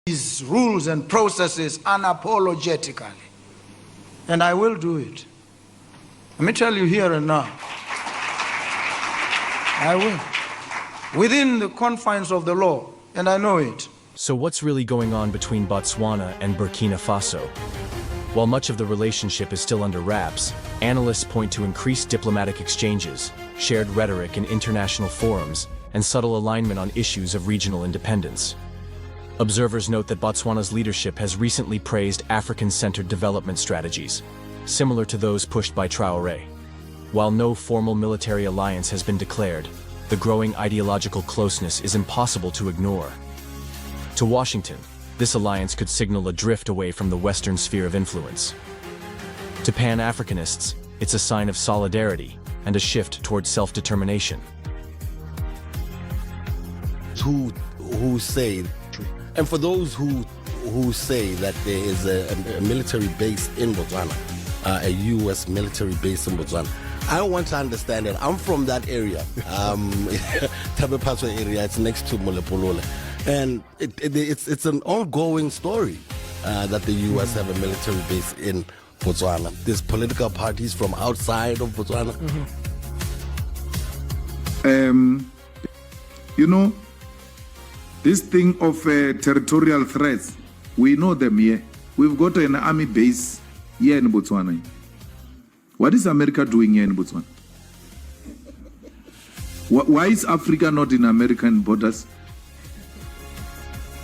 these rules and processes unapologetically. And I will do it. Let me tell you here and now. I will. Within the confines of the law, and I know it. So what's really going on between Botswana and Burkina Faso? While much of the relationship is still under wraps, analysts point to increased diplomatic exchanges, shared rhetoric in international forums, and subtle alignment on issues of regional independence. Observers note that Botswana's leadership has recently praised African-centered development strategies, similar to those pushed by Traore. While no formal military alliance has been declared, the growing ideological closeness is impossible to ignore. To Washington, this alliance could signal a drift away from the Western sphere of influence. To Pan-Africanists, it's a sign of solidarity and a shift towards self-determination. Who say, and for those who say that there is a military base in Botswana, a U.S. military base in Botswana, I want to understand it. I'm from that area, Tabepaswa area. It's next to Molepolole, and it's an ongoing story that the U.S. have a military base in Botswana. There's political parties from outside of Botswana. You know, this thing of territorial threats, we know them here. We've got an army base here in Botswana. What is America doing here in Botswana? Why is Africa not in American borders?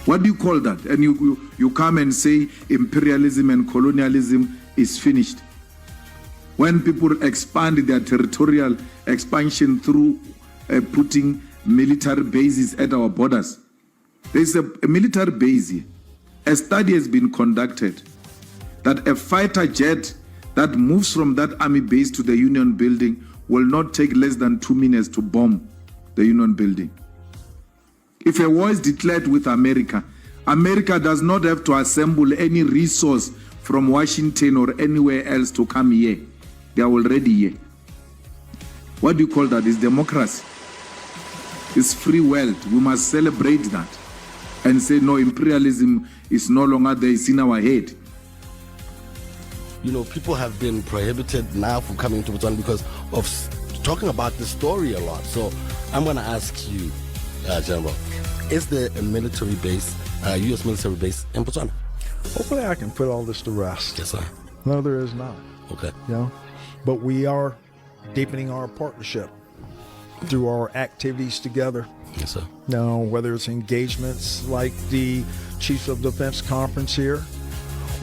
What do you call that? And you come and say imperialism and colonialism is finished. When people expand their territorial expansion through putting military bases at our borders, there's a military base here. A study has been conducted that a fighter jet that moves from that army base to the Union building will not take less than 2 minutes to bomb the Union building. If a war is declared with America, America does not have to assemble any resource from Washington or anywhere else to come here. They are already here. What do you call that? It's democracy. It's free world. We must celebrate that and say, no, imperialism is no longer there. It's in our head. You know, people have been prohibited now from coming to Botswana because of talking about the story a lot. So I'm going to ask you, General, is there a military base, U.S. military base in Botswana? Hopefully I can put all this to rest. Yes, sir. No, there is not. Okay. You know, but we are deepening our partnership through our activities together. Yes, sir. Now, whether it's engagements like the Chiefs of Defense Conference here,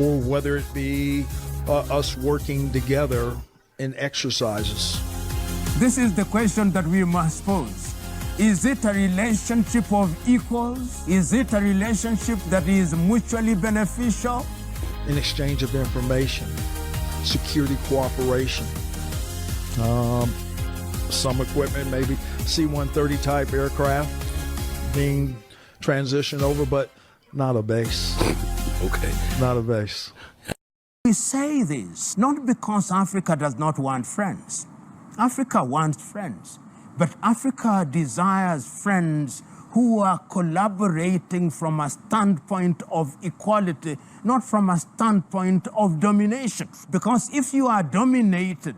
or whether it be us working together in exercises. This is the question that we must pose. Is it a relationship of equals? Is it a relationship that is mutually beneficial? An exchange of information, security cooperation, some equipment, maybe C-130 type aircraft being transitioned over, but not a base. Okay. Not a base. We say this not because Africa does not want friends. Africa wants friends, but Africa desires friends who are collaborating from a standpoint of equality, not from a standpoint of domination. Because if you are dominated,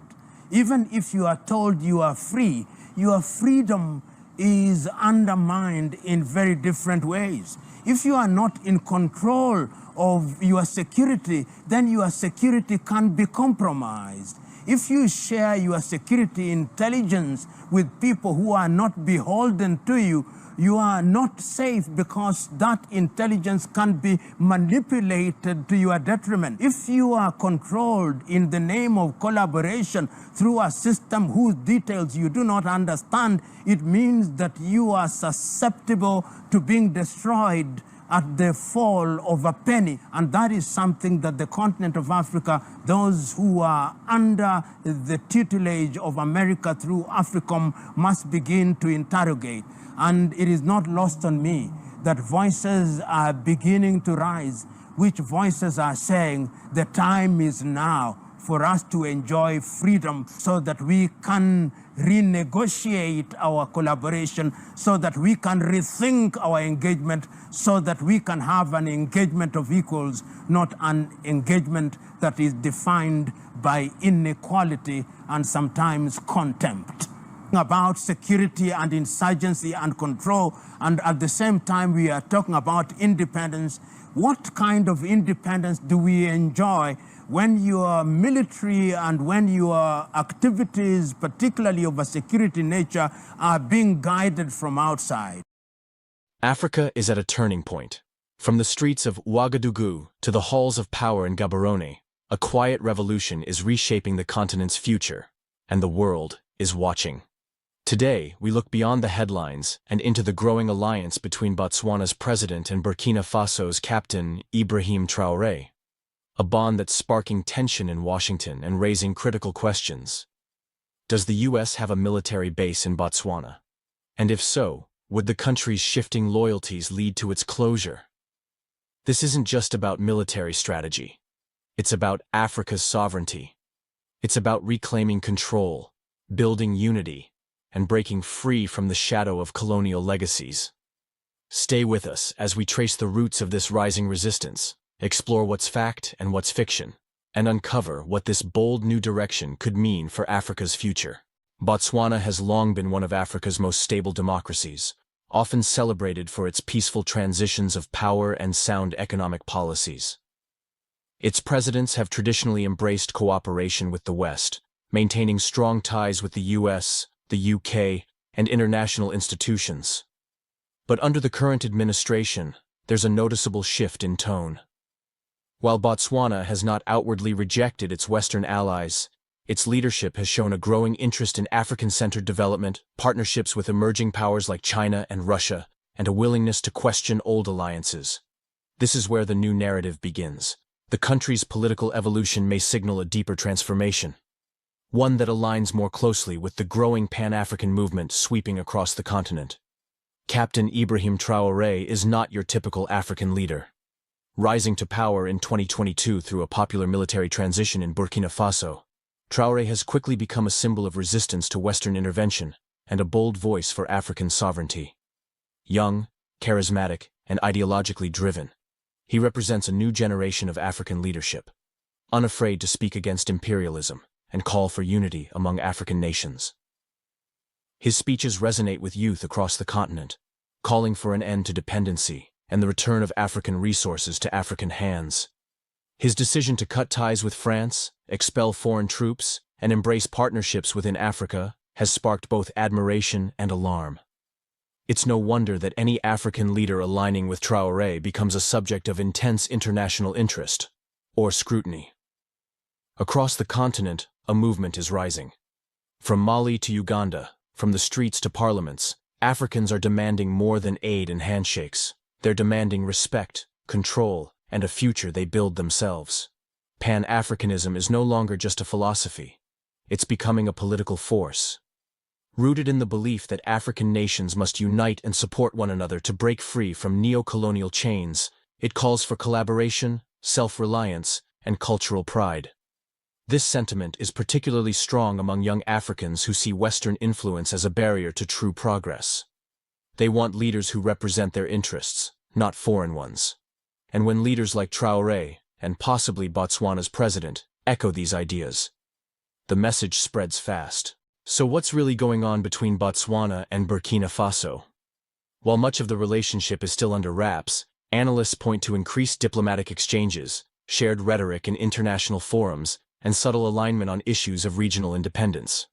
even if you are told you are free, your freedom is undermined in very different ways. If you are not in control of your security, then your security can be compromised. If you share your security intelligence with people who are not beholden to you, you are not safe because that intelligence can be manipulated to your detriment. If you are controlled in the name of collaboration through a system whose details you do not understand, it means that you are susceptible to being destroyed at the fall of a penny. And that is something that the continent of Africa, those who are under the tutelage of America through AFRICOM, must begin to interrogate. And it is not lost on me that voices are beginning to rise, which voices are saying the time is now for us to enjoy freedom so that we can renegotiate our collaboration, so that we can rethink our engagement, so that we can have an engagement of equals, not an engagement that is defined by inequality and sometimes contempt. About security and insurgency and control, and at the same time we are talking about independence. What kind of independence do we enjoy when your military and when your activities, particularly of a security nature, are being guided from outside? Africa is at a turning point. From the streets of Ouagadougou to the halls of power in Gaborone, a quiet revolution is reshaping the continent's future, and the world is watching. Today, we look beyond the headlines and into the growing alliance between Botswana's president and Burkina Faso's captain, Ibrahim Traore, a bond that's sparking tension in Washington and raising critical questions. Does the U.S. have a military base in Botswana? And if so, would the country's shifting loyalties lead to its closure? This isn't just about military strategy. It's about Africa's sovereignty. It's about reclaiming control, building unity, and breaking free from the shadow of colonial legacies. Stay with us as we trace the roots of this rising resistance, explore what's fact and what's fiction, and uncover what this bold new direction could mean for Africa's future. Botswana has long been one of Africa's most stable democracies, often celebrated for its peaceful transitions of power and sound economic policies. Its presidents have traditionally embraced cooperation with the West, maintaining strong ties with the U.S., the UK, and international institutions. But under the current administration, there's a noticeable shift in tone. While Botswana has not outwardly rejected its Western allies, its leadership has shown a growing interest in African-centered development, partnerships with emerging powers like China and Russia, and a willingness to question old alliances. This is where the new narrative begins. The country's political evolution may signal a deeper transformation, one that aligns more closely with the growing Pan-African movement sweeping across the continent. Captain Ibrahim Traore is not your typical African leader. Rising to power in 2022 through a popular military transition in Burkina Faso, Traore has quickly become a symbol of resistance to Western intervention and a bold voice for African sovereignty. Young, charismatic, and ideologically driven, he represents a new generation of African leadership, unafraid to speak against imperialism and call for unity among African nations. His speeches resonate with youth across the continent, calling for an end to dependency and the return of African resources to African hands. His decision to cut ties with France, expel foreign troops, and embrace partnerships within Africa has sparked both admiration and alarm. It's no wonder that any African leader aligning with Traore becomes a subject of intense international interest or scrutiny. Across the continent, a movement is rising. From Mali to Uganda, from the streets to parliaments, Africans are demanding more than aid and handshakes. They're demanding respect, control, and a future they build themselves. Pan-Africanism is no longer just a philosophy. It's becoming a political force. Rooted in the belief that African nations must unite and support one another to break free from neo-colonial chains, it calls for collaboration, self-reliance, and cultural pride. This sentiment is particularly strong among young Africans who see Western influence as a barrier to true progress. They want leaders who represent their interests, not foreign ones. And when leaders like Traore, and possibly Botswana's president, echo these ideas, the message spreads fast. So what's really going on between Botswana and Burkina Faso? While much of the relationship is still under wraps, analysts point to increased diplomatic exchanges, shared rhetoric in international forums, and subtle alignment on issues of regional independence.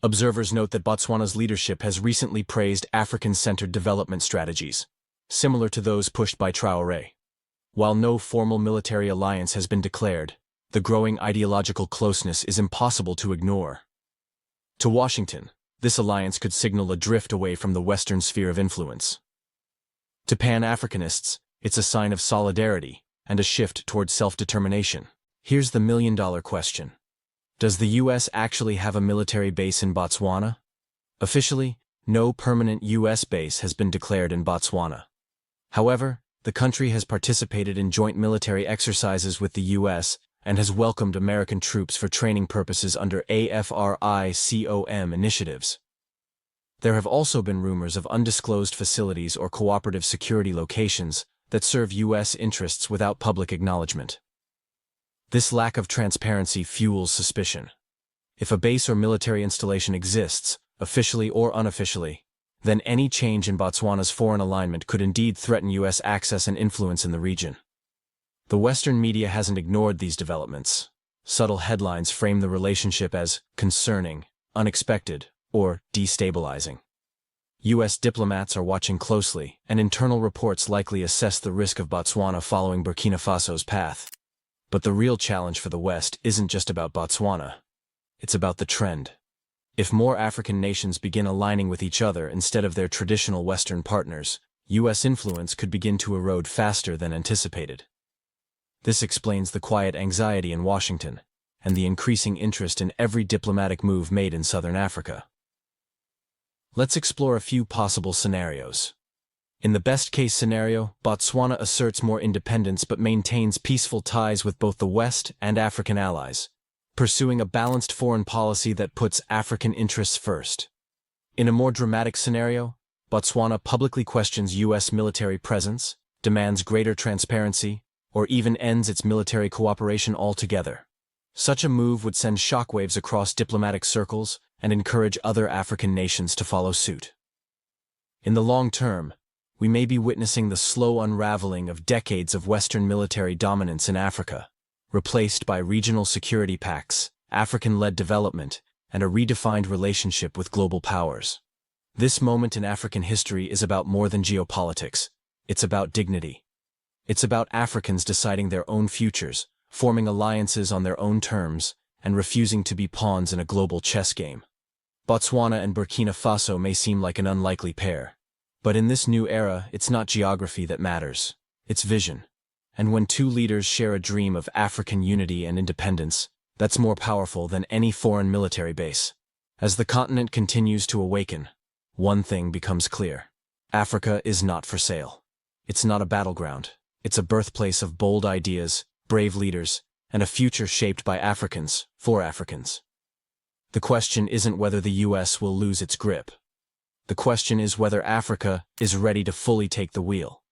Observers note that Botswana's leadership has recently praised African-centered development strategies, similar to those pushed by Traore. While no formal military alliance has been declared, the growing ideological closeness is impossible to ignore. To Washington, this alliance could signal a drift away from the Western sphere of influence. To Pan-Africanists, it's a sign of solidarity and a shift towards self-determination. Here's the million-dollar question. Does the U.S. actually have a military base in Botswana? Officially, no permanent U.S. base has been declared in Botswana. However, the country has participated in joint military exercises with the U.S. and has welcomed American troops for training purposes under AFRICOM initiatives. There have also been rumors of undisclosed facilities or cooperative security locations that serve U.S. interests without public acknowledgement. This lack of transparency fuels suspicion. If a base or military installation exists, officially or unofficially, then any change in Botswana's foreign alignment could indeed threaten U.S. access and influence in the region. The Western media hasn't ignored these developments. Subtle headlines frame the relationship as concerning, unexpected, or destabilizing. U.S. diplomats are watching closely, and internal reports likely assess the risk of Botswana following Burkina Faso's path. But the real challenge for the West isn't just about Botswana. It's about the trend. If more African nations begin aligning with each other instead of their traditional Western partners, U.S. influence could begin to erode faster than anticipated. This explains the quiet anxiety in Washington, and the increasing interest in every diplomatic move made in Southern Africa. Let's explore a few possible scenarios. In the best-case scenario, Botswana asserts more independence but maintains peaceful ties with both the West and African allies, pursuing a balanced foreign policy that puts African interests first. In a more dramatic scenario, Botswana publicly questions U.S. military presence, demands greater transparency, or even ends its military cooperation altogether. Such a move would send shockwaves across diplomatic circles and encourage other African nations to follow suit. In the long term, we may be witnessing the slow unraveling of decades of Western military dominance in Africa, replaced by regional security pacts, African-led development, and a redefined relationship with global powers. This moment in African history is about more than geopolitics. It's about dignity. It's about Africans deciding their own futures, forming alliances on their own terms, and refusing to be pawns in a global chess game. Botswana and Burkina Faso may seem like an unlikely pair, but in this new era, it's not geography that matters, it's vision. And when two leaders share a dream of African unity and independence, that's more powerful than any foreign military base. As the continent continues to awaken, one thing becomes clear. Africa is not for sale. It's not a battleground. It's a birthplace of bold ideas, brave leaders, and a future shaped by Africans, for Africans. The question isn't whether the U.S. will lose its grip. The question is whether Africa is ready to fully take the wheel.